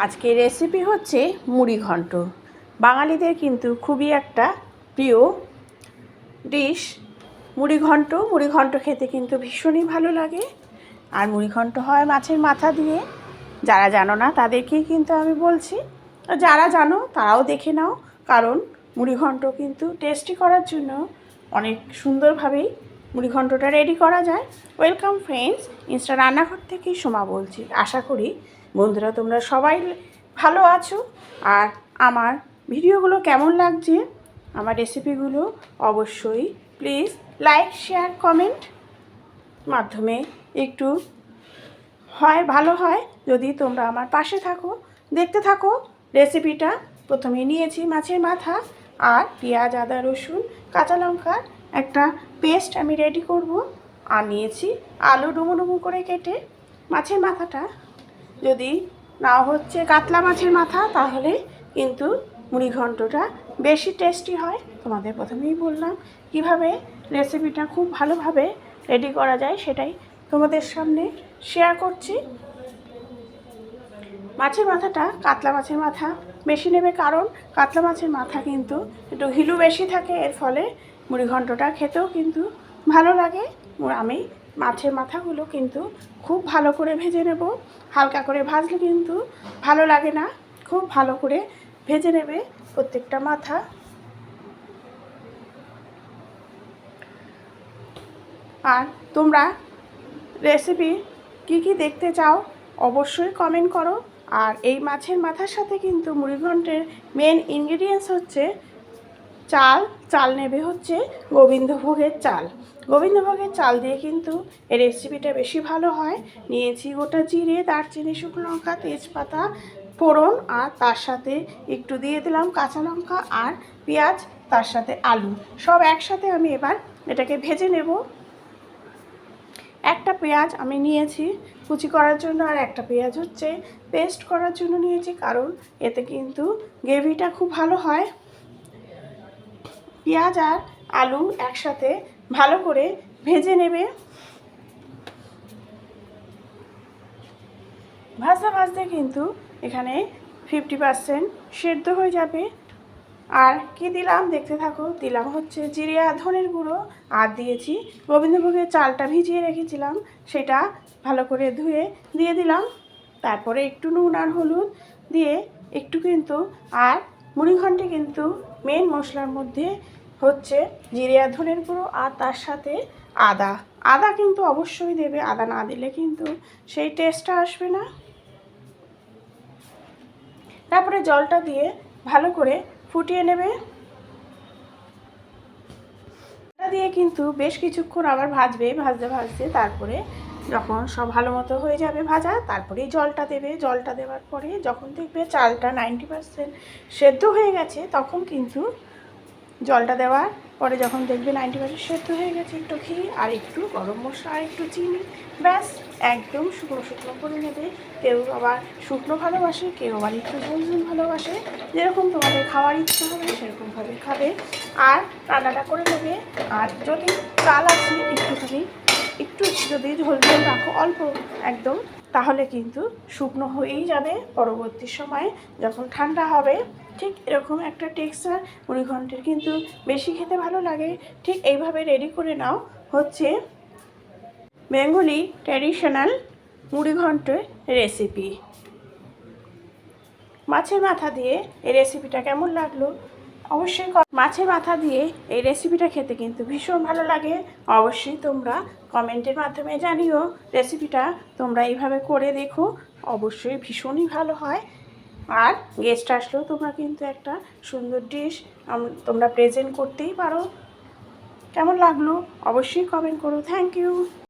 আজকের রেসিপি হচ্ছে মুড়ি ঘন্ট। বাঙালিদের কিন্তু খুবই একটা প্রিয় ডিশ মুড়ি ঘন্ট খেতে কিন্তু ভীষণই ভালো লাগে। আর মুড়ি ঘন্ট হয় মাছের মাথা দিয়ে। যারা জানো না তাদেরকেই কিন্তু আমি বলছি, যারা জানো তারাও দেখে নাও, কারণ মুড়ি ঘন্ট কিন্তু টেস্টি করার জন্য অনেক সুন্দরভাবেই মুড়ি ঘন্টটা রেডি করা যায়। ওয়েলকাম ফ্রেন্ডস, ইনস্টা রান্নাঘর থেকেই সোমা বলছি। আশা করি বন্ধুরা তোমরা সবাই ভালো আছো। আর আমার ভিডিওগুলো কেমন লাগছে, আমার রেসিপিগুলো অবশ্যই প্লিজ লাইক শেয়ার কমেন্ট মাধ্যমে একটু ভালো হয় যদি তোমরা আমার পাশে থাকো। দেখতে থাকো রেসিপিটা। প্রথমে নিয়েছি মাছের মাথা আর পেঁয়াজ, আদা, রসুন, কাঁচা লঙ্কার একটা পেস্ট আমি রেডি করব। আর নিয়েছি আলু ডুমো ডুমো করে কেটে। মাছের মাথাটা যদি নাও হচ্ছে কাতলা মাছের মাথা, তাহলে কিন্তু মুড়ি ঘন্টটা বেশি টেস্টি হয়। তোমাদের প্রথমেই বললাম কিভাবে রেসিপিটা খুব ভালোভাবে রেডি করা যায়, সেটাই তোমাদের সামনে শেয়ার করছি। মাছের মাথাটা কাতলা মাছের মাথা বেশি নেবে, কারণ কাতলা মাছের মাথা কিন্তু একটু ঘিলু বেশি থাকে, এর ফলে মুড়ি ঘন্টটা খেতেও কিন্তু ভালো লাগে। আমি মাছের মাথাগুলো কিন্তু খুব ভালো করে ভেজে নেব। হালকা করে ভাজলে কিন্তু ভালো লাগে না, খুব ভালো করে ভেজে নেবে প্রত্যেকটা মাথা। আর তোমরা রেসিপি কি দেখতে চাও অবশ্যই কমেন্ট করো। আর এই মাছের মাথার সাথে কিন্তু মুড়ি ঘন্টের মেন ইনগ্রিডিয়েন্টস হচ্ছে চাল নেবে হচ্ছে গোবিন্দভোগের চাল। গোবিন্দভোগের চাল দিয়ে কিন্তু এই রেসিপিটা বেশি ভালো হয়। নিয়েছি গোটা জিরে, দারচিনি, শুকনো লঙ্কা, তেজপাতা, ফোড়ন, আর তার সাথে একটু দিয়ে দিলাম কাঁচা লঙ্কা আর পেঁয়াজ, তার সাথে আলু, সব একসাথে আমি এবার এটাকে ভেজে নেব। একটা পেঁয়াজ আমি নিয়েছি কুচি করার জন্য, আর একটা পেঁয়াজ হচ্ছে পেস্ট করার জন্য নিয়েছি, কারণ এতে কিন্তু গ্রেভিটা খুব ভালো হয়। পেঁয়াজ আর আলু একসাথে ভালো করে ভেজে নেবে। ভাজতে ভাজতে কিন্তু এখানে 50% সেদ্ধ হয়ে যাবে। আর কি দিলাম দেখতে থাকো। দিলাম হচ্ছে জিরে আর ধনের গুঁড়ো, আর দিয়েছি গোবিন্দভোগের চালটা ভিজিয়ে রেখেছিলাম, সেটা ভালো করে ধুয়ে দিয়ে দিলাম। তারপরে একটু নুন আর হলুদ দিয়ে একটু কিন্তু, আর মুড়ি ঘন্টে কিন্তু মেন মশলার মধ্যে হচ্ছে জিরে আর ধনের গুঁড়ো, আর তার সাথে আদা কিন্তু অবশ্যই দেবে। আদা না দিলে কিন্তু সেই টেস্টটা আসবে না। তারপরে জলটা দিয়ে ভালো করে ফুটিয়ে নেবে। এটা দিয়ে কিন্তু বেশ কিছুক্ষণ আবার ভাজতে ভাজতে তারপরে যখন সব ভালো মতো হয়ে যাবে ভাজা, তারপরেই জলটা দেবে। জলটা দেওয়ার পরে যখন দেখবে চালটা 90% সেদ্ধ হয়ে গেছে, তখন কিন্তু জলটা দেওয়ার পরে যখন দেখবে 90% সেদ্ধ হয়ে গেছে, একটু ঘি আর একটু গরম মশলা আর একটু চিনি, ব্যাস একদম শুকনো শুকনো করে নেবে। কেউ আবার শুকনো ভালোবাসে, কেউ আবার একটু ঝোল ভালোবাসে, যেরকম তোমাদের খাওয়ার ইচ্ছা হবে সেরকমভাবে খাবে। আর রান্নাটা করে নেবে। আর যদি চাল আছে একটু যদি ঝোল রাখো অল্প একদম, তাহলে কিন্তু শুকনো হয়েই যাবে। পরবর্তী সময়ে যখন ঠান্ডা হবে ঠিক এরকম একটা টেক্সচার মুড়ি ঘন্টের কিন্তু বেশি খেতে ভালো লাগে। ঠিক এইভাবে রেডি করে নাও হচ্ছে বেঙ্গলি ট্র্যাডিশনাল মুড়ি ঘন্টের রেসিপি। মাছের মাথা দিয়ে এই রেসিপিটা কেমন লাগলো অবশ্যই। মাছের মাথা দিয়ে এই রেসিপিটা খেতে কিন্তু ভীষণ ভালো লাগে। অবশ্যই তোমরা কমেন্টের মাধ্যমে জানিও রেসিপিটা তোমরা এইভাবে করে দেখো, অবশ্যই ভীষণই ভালো হয়। আর গেস্ট আসলেও তোমরা কিন্তু একটা সুন্দর ডিশ তোমরা প্রেজেন্ট করতেই পারো। কেমন লাগলো অবশ্যই কমেন্ট করো। Thank you.